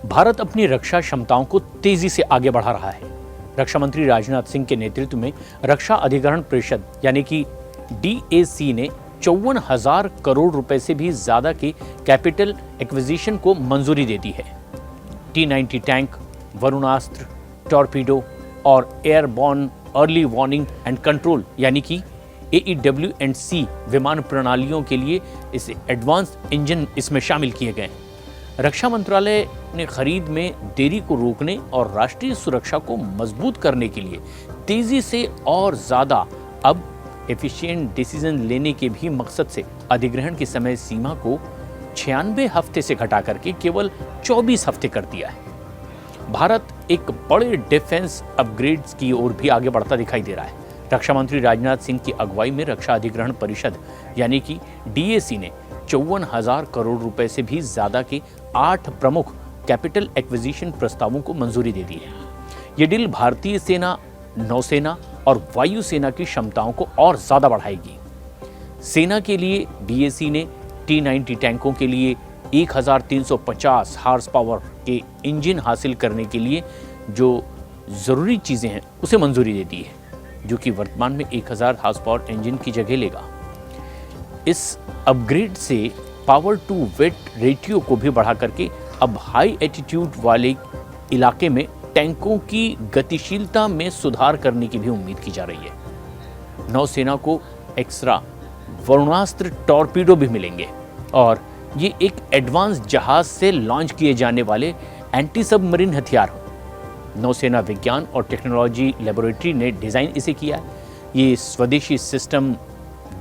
भारत अपनी रक्षा क्षमताओं को तेजी से आगे बढ़ा रहा है। रक्षा मंत्री राजनाथ सिंह के नेतृत्व में रक्षा अधिग्रहण परिषद यानी कि DAC ने 54,000 करोड़ रुपए से भी ज्यादा के कैपिटल एक्विजिशन को मंजूरी दे दी है। T-90 टैंक, वरुणास्त्र, टॉर्पीडो और airborne early warning and control यानी कि AEW&C विमान प्रणालियों के लिए इस एडवांस इंजन इसमें शामिल किए गए। रक्षा मंत्रालय ने खरीद में देरी को रोकने और राष्ट्रीय सुरक्षा को मजबूत करने के लिए तेजी से और ज्यादा अब एफिशिएंट डिसीजन लेने के भी मकसद से अधिग्रहण की समय सीमा को 96 हफ्ते से घटा करके केवल 24 हफ्ते कर दिया है। भारत एक बड़े डिफेंस अपग्रेड्स की ओर भी आगे बढ़ता दिखाई दे रहा है। रक्षा मंत्री राजनाथ सिंह की अगुवाई में रक्षा अधिग्रहण परिषद यानी कि DAC ने 54,000 करोड़ रुपए से भी ज्यादा के 8 प्रमुख कैपिटल एक्विजिशन प्रस्तावों को मंजूरी दे दी है। ये डील भारतीय सेना, नौसेना और वायुसेना की क्षमताओं को और ज्यादा बढ़ाएगी। सेना के लिए DAC ने T-90 टैंकों के लिए 1350 हार्स पावर के इंजन हासिल करने के लिए जो जरूरी चीजें हैं उसे मंजूरी दे दी है, जो कि वर्तमान में 1000 हार्स पावर इंजन की जगह लेगा। इस अपग्रेड से पावर टू वेट रेशियो को भी बढ़ा करके अब हाई एटीट्यूड वाले इलाके में टैंकों की गतिशीलता में सुधार करने की भी उम्मीद की जा रही है। नौसेना को एक्स्ट्रा वरुणास्त्र टॉर्पीडो भी मिलेंगे और ये एक एडवांस जहाज से लॉन्च किए जाने वाले एंटी सबमरीन हथियार हो। नौसेना विज्ञान और टेक्नोलॉजी लेबोरेटरी ने डिजाइन इसे किया है। ये स्वदेशी सिस्टम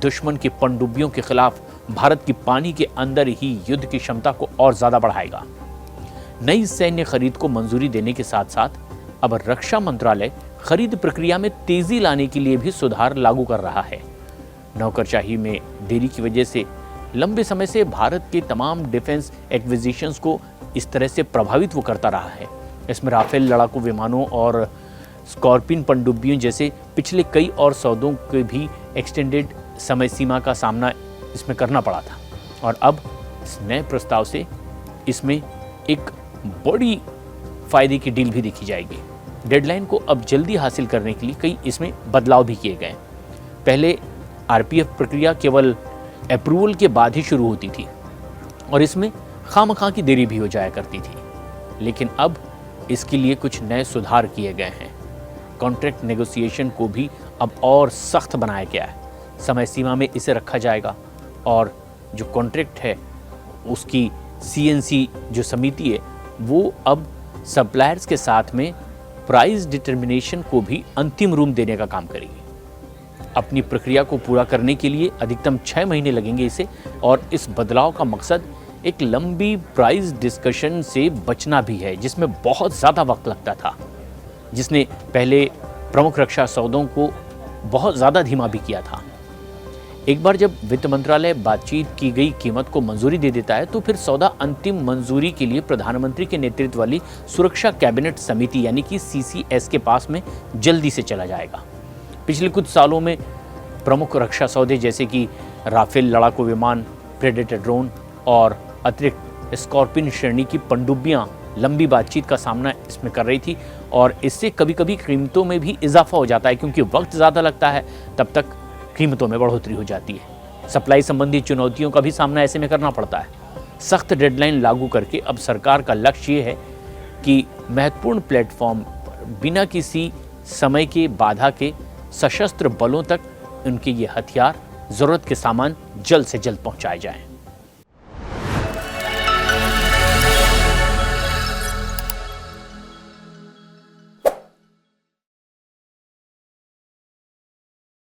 दुश्मन की पनडुब्बियों के खिलाफ भारत की पानी के अंदर ही युद्ध की क्षमता को और ज्यादा बढ़ाएगा। नई सैन्य खरीद को मंजूरी देने के साथ साथ अब रक्षा मंत्रालय खरीद प्रक्रिया में तेजी लाने के लिए भी सुधार लागू कर रहा है। नौकरशाही में देरी की वजह से लंबे समय से भारत के तमाम डिफेंस एक्विजिशंस को इस तरह से प्रभावित वो करता रहा है। इसमें राफेल लड़ाकू विमानों और स्कॉर्पियन पनडुब्बियों जैसे पिछले कई और सौदों के भी एक्सटेंडेड समय सीमा का सामना इसमें करना पड़ा था और अब इस नए प्रस्ताव से इसमें एक बड़ी फायदे की डील भी देखी जाएगी। डेडलाइन को अब जल्दी हासिल करने के लिए कई इसमें बदलाव भी किए गए। पहले RPF प्रक्रिया केवल अप्रूवल के बाद ही शुरू होती थी और इसमें खामखा की देरी भी हो जाया करती थी, लेकिन अब इसके लिए कुछ नए सुधार किए गए हैं। कॉन्ट्रैक्ट नेगोशिएशन को भी अब और सख्त बनाया गया है। समय सीमा में इसे रखा जाएगा और जो कॉन्ट्रैक्ट है उसकी CNC जो समिति है वो अब सप्लायर्स के साथ में प्राइस डिटर्मिनेशन को भी अंतिम रूप देने का काम करेगी। अपनी प्रक्रिया को पूरा करने के लिए अधिकतम 6 महीने लगेंगे इसे, और इस बदलाव का मकसद एक लंबी प्राइस डिस्कशन से बचना भी है जिसमें बहुत ज़्यादा वक्त लगता था, जिसने पहले प्रमुख रक्षा सौदों को बहुत ज़्यादा धीमा भी किया था। एक बार जब वित्त मंत्रालय बातचीत की गई कीमत को मंजूरी दे देता है तो फिर सौदा अंतिम मंजूरी के लिए प्रधानमंत्री के नेतृत्व वाली सुरक्षा कैबिनेट समिति यानी कि CCS के पास में जल्दी से चला जाएगा। पिछले कुछ सालों में प्रमुख रक्षा सौदे जैसे कि राफेल लड़ाकू विमान, प्रेडेटर ड्रोन और अतिरिक्त स्कॉर्पियन श्रेणी की पनडुब्बियां लंबी बातचीत का सामना इसमें कर रही थी और इससे कभी कभी कीमतों में भी इजाफा हो जाता है, क्योंकि वक्त ज़्यादा लगता है तब तक कीमतों में बढ़ोतरी हो जाती है। सप्लाई संबंधी चुनौतियों का भी सामना ऐसे में करना पड़ता है। सख्त डेडलाइन लागू करके अब सरकार का लक्ष्य ये है कि महत्वपूर्ण प्लेटफॉर्म पर बिना किसी समय के बाधा के सशस्त्र बलों तक उनके ये हथियार, ज़रूरत के सामान जल्द से जल्द पहुंचाए जाएं।